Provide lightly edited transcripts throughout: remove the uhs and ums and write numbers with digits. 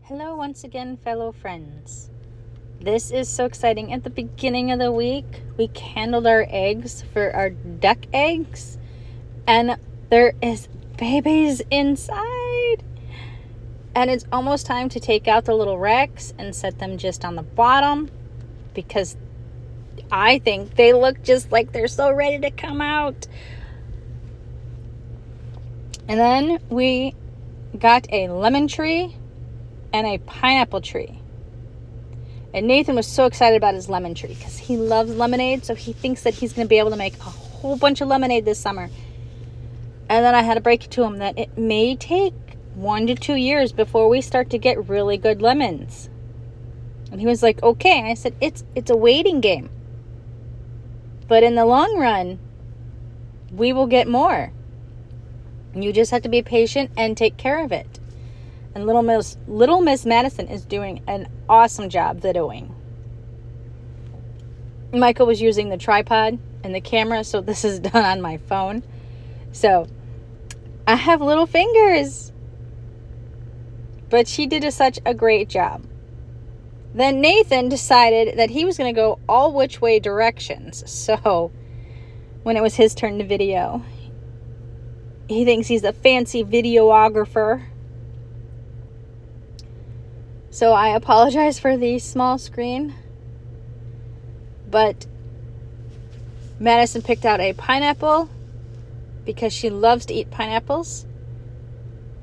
Hello once again, fellow friends. This is so exciting. At the beginning of the week, we candled our eggs for our duck eggs, and there is babies inside. And it's almost time to take out the little racks and set them just on the bottom because I think they look just like they're so ready to come out. And then we got a lemon tree and a pineapple tree. And Nathan was so excited about his lemon tree because he loves lemonade, so he thinks that he's going to be able to make a whole bunch of lemonade this summer. And then I had to break it to him that it may take 1 to 2 years before we start to get really good lemons. And he was like, okay. And I said, it's a waiting game. But in the long run, we will get more. You just have to be patient and take care of it. And Little Miss Madison is doing an awesome job videoing. Michael was using the tripod and the camera, so this is done on my phone. So I have little fingers, but she did such a great job. Then Nathan decided that he was going to go all which way directions. So when it was his turn to video, he thinks he's a fancy videographer. So I apologize for the small screen, but Madison picked out a pineapple because she loves to eat pineapples,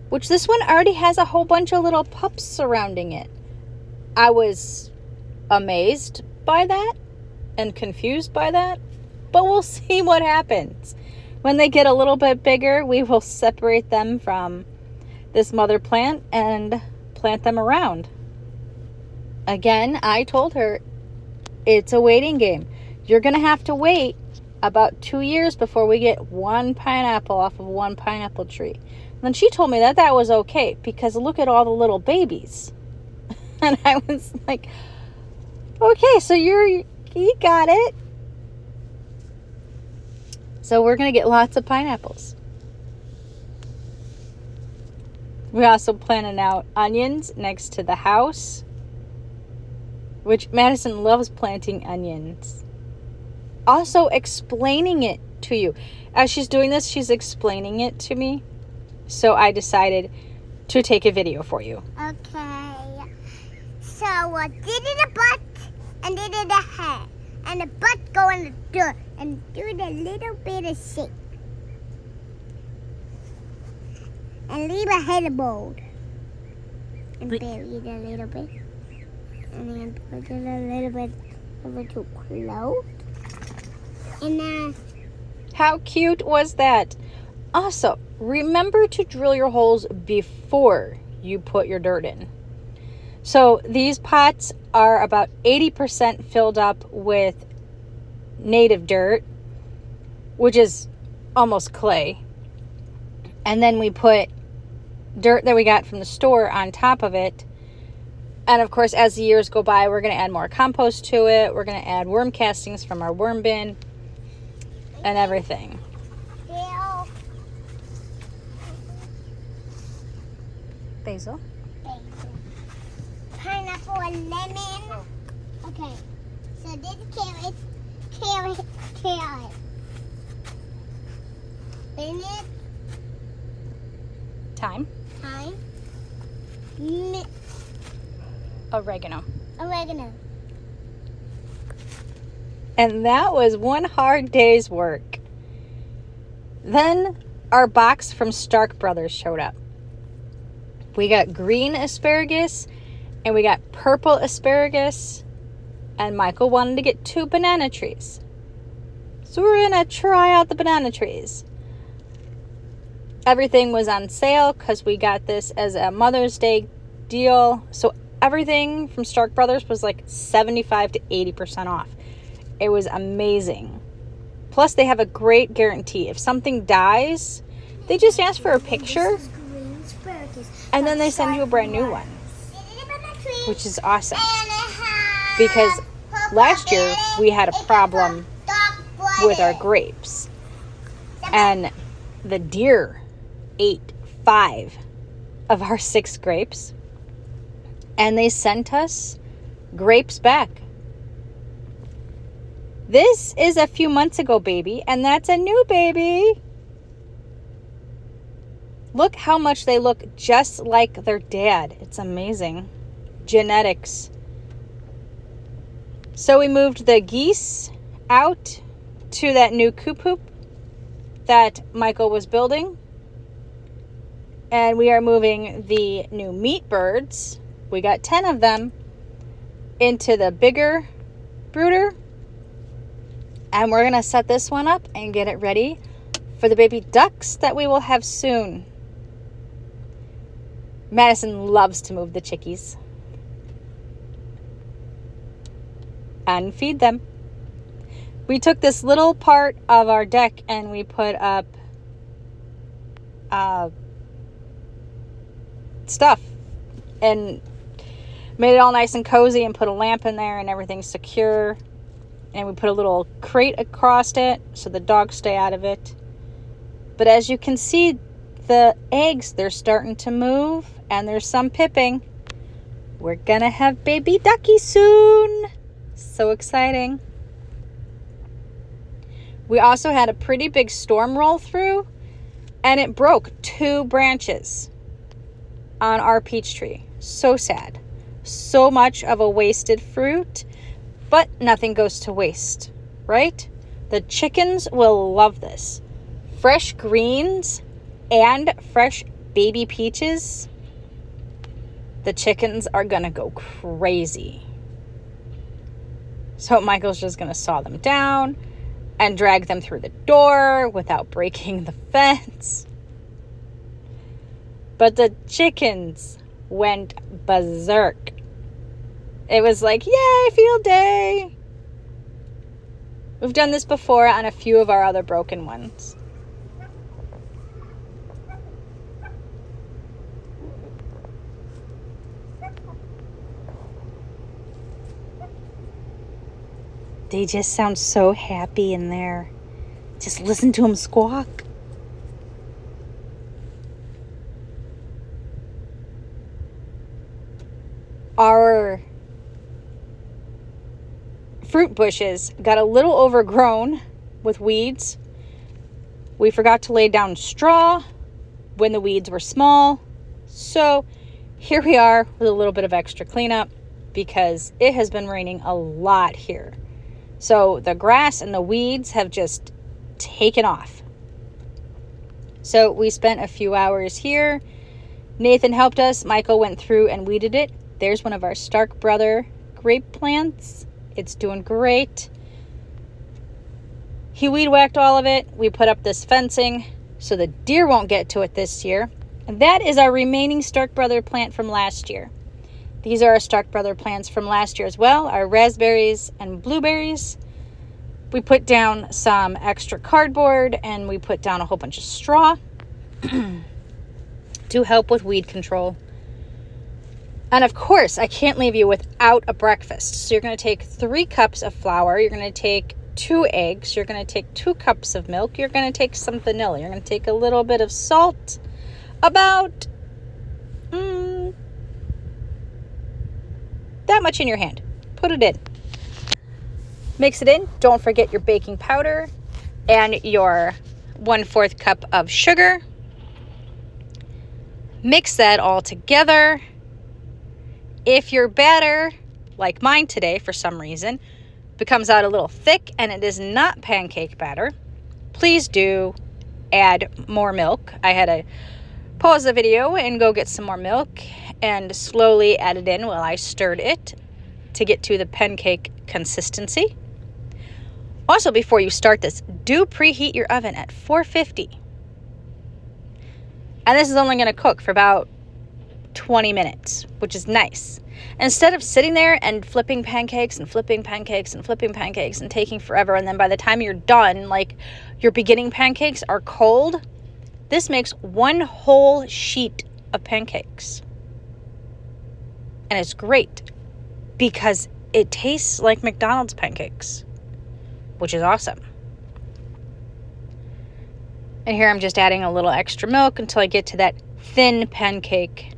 which this one already has a whole bunch of little pups surrounding it. I was amazed by that and confused by that, but we'll see what happens. When they get a little bit bigger, we will separate them from this mother plant and plant them around. Again, I told her it's a waiting game. You're going to have to wait about 2 years before we get one pineapple off of one pineapple tree. And then she told me that was okay because look at all the little babies. And I was like, okay, so you got it. So we're going to get lots of pineapples. We also planted out onions next to the house, which Madison loves planting onions. Also explaining it to you. As she's doing this, she's explaining it to me. So I decided to take a video for you. Okay. So did it a butt and did it a head. And the butt go in the dirt and do the little bit of shake. And leave a head mold. And bury it a little bit. And then put it a little bit over too close. And how cute was that? Also, remember to drill your holes before you put your dirt in. So these pots are about 80% filled up with native dirt, which is almost clay. And then we put dirt that we got from the store on top of it. And of course, as the years go by, we're going to add more compost to it. We're going to add worm castings from our worm bin and everything. Basil. Pineapple and lemon. Okay. So this carrot. Spinach. Thyme. Oregano. And that was one hard day's work. Then our box from Stark Brothers showed up. We got green asparagus and we got purple asparagus, and Michael wanted to get 2 banana trees. So we're going to try out the banana trees. Everything was on sale because we got this as a Mother's Day deal. So everything from Stark Brothers was like 75 to 80% off. It was amazing. Plus, they have a great guarantee. If something dies, they just ask for a picture, and then they send you a brand new one, which is awesome. Because last year, we had a problem with our grapes, and the deer ate 5 of our 6 grapes. And they sent us grapes back. This is a few months ago baby, and that's a new baby. Look how much they look just like their dad. It's amazing. Genetics. So we moved the geese out to that new coop hoop that Michael was building. And we are moving the new meat birds. We got 10 of them into the bigger brooder. And we're going to set this one up and get it ready for the baby ducks that we will have soon. Madison loves to move the chickies and feed them. We took this little part of our deck and we put up stuff and made it all nice and cozy and put a lamp in there and everything's secure. And we put a little crate across it so the dogs stay out of it. But as you can see, the eggs, they're starting to move and there's some pipping. We're gonna have baby ducky soon. So exciting. We also had a pretty big storm roll through and it broke 2 branches on our peach tree. So sad. So much of a wasted fruit, but nothing goes to waste, right? The chickens will love this. Fresh greens and fresh baby peaches. The chickens are gonna go crazy. So Michael's just gonna saw them down and drag them through the door without breaking the fence. But the chickens went berserk. It was like, yay, field day. We've done this before on a few of our other broken ones. They just sound so happy in there. Just listen to them squawk. Our fruit bushes got a little overgrown with weeds. We forgot to lay down straw when the weeds were small. So here we are with a little bit of extra cleanup because it has been raining a lot here. So the grass and the weeds have just taken off. So we spent a few hours here. Nathan helped us. Michael went through and weeded it. There's one of our Stark Brother grape plants. It's doing great. He weed whacked all of it. We put up this fencing so the deer won't get to it this year. And that is our remaining Stark Brother plant from last year. These are our Stark Brother plants from last year as well, our raspberries and blueberries. We put down some extra cardboard and we put down a whole bunch of straw to help with weed control. And of course, I can't leave you without a breakfast. So you're going to take 3 cups of flour. You're going to take 2 eggs. You're going to take 2 cups of milk. You're going to take some vanilla. You're going to take a little bit of salt. About that much in your hand. Put it in. Mix it in. Don't forget your baking powder and your 1/4 cup of sugar. Mix that all together. If your batter, like mine today for some reason, becomes out a little thick and it is not pancake batter, please do add more milk. I had to pause the video and go get some more milk and slowly add it in while I stirred it to get to the pancake consistency. Also, before you start this, do preheat your oven at 450. And this is only going to cook for about 20 minutes, which is nice. Instead of sitting there and flipping pancakes and flipping pancakes and flipping pancakes and taking forever, and then by the time you're done, like your beginning pancakes are cold, this makes one whole sheet of pancakes. And it's great because it tastes like McDonald's pancakes, which is awesome. And here I'm just adding a little extra milk until I get to that thin pancake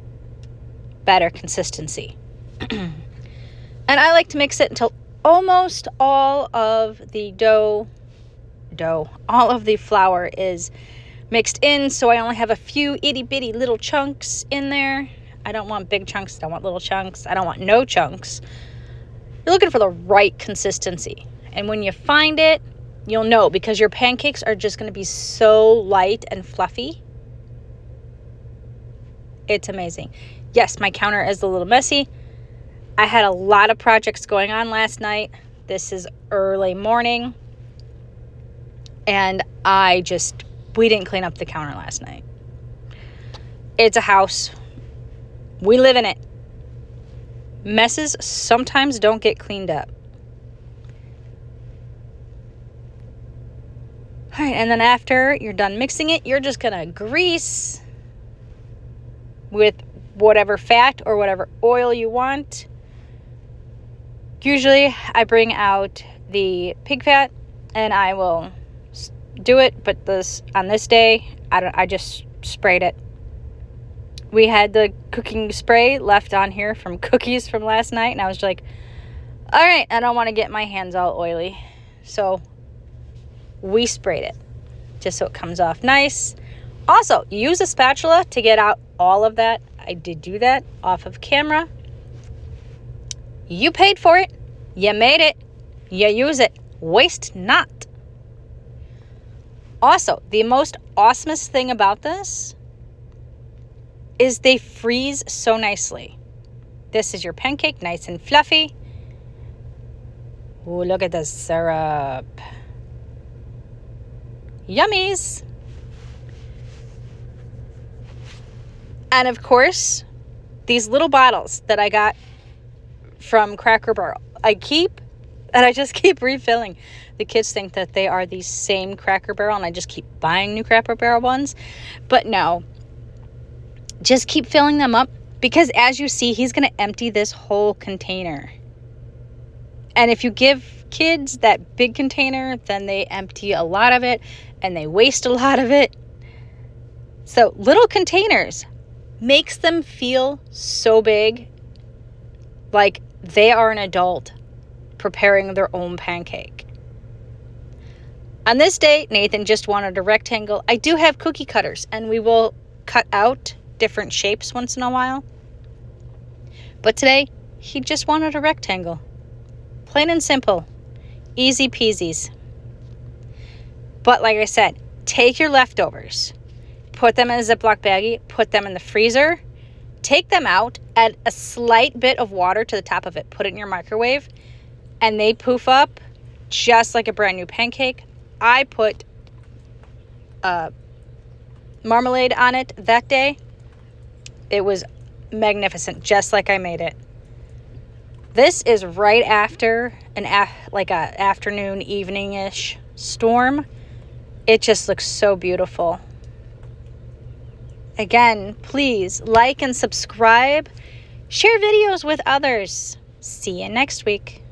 batter consistency. And I like to mix it until almost all of the all of the flour is mixed in, so I only have a few itty bitty little chunks in there. I don't want big chunks, I don't want little chunks, I don't want no chunks. You're looking for the right consistency. And when you find it, you'll know, because your pancakes are just going to be so light and fluffy. It's amazing. Yes, my counter is a little messy. I had a lot of projects going on last night. This is early morning. And we didn't clean up the counter last night. It's a house. We live in it. Messes sometimes don't get cleaned up. All right, and then after you're done mixing it, you're just gonna grease with whatever fat or whatever oil you want. Usually I bring out the pig fat and I will do it, but on this day, I just sprayed it. We had the cooking spray left on here from cookies from last night, and I was like, all right, I don't want to get my hands all oily. So we sprayed it just so it comes off nice. Also, use a spatula to get out all of that. I did do that off of camera. You paid for it. You made it. You use it. Waste not. Also, the most awesomest thing about this is they freeze so nicely. This is your pancake, nice and fluffy. Ooh, look at the syrup. Yummies. And of course, these little bottles that I got from Cracker Barrel, I just keep refilling. The kids think that they are the same Cracker Barrel, and I just keep buying new Cracker Barrel ones. But no, just keep filling them up, because as you see, he's going to empty this whole container. And if you give kids that big container, then they empty a lot of it and they waste a lot of it. So little containers makes them feel so big, like they are an adult preparing their own pancake. On this day, Nathan just wanted a rectangle. I do have cookie cutters, and we will cut out different shapes once in a while. But today, he just wanted a rectangle. Plain and simple. Easy peasies. But like I said, take your leftovers, put them in a Ziploc baggie, put them in the freezer, take them out, add a slight bit of water to the top of it, put it in your microwave, and they poof up just like a brand new pancake. I put marmalade on it that day. It was magnificent, just like I made it. This is right after like a afternoon, evening-ish storm. It just looks so beautiful. Again, please like and subscribe. Share videos with others. See you next week.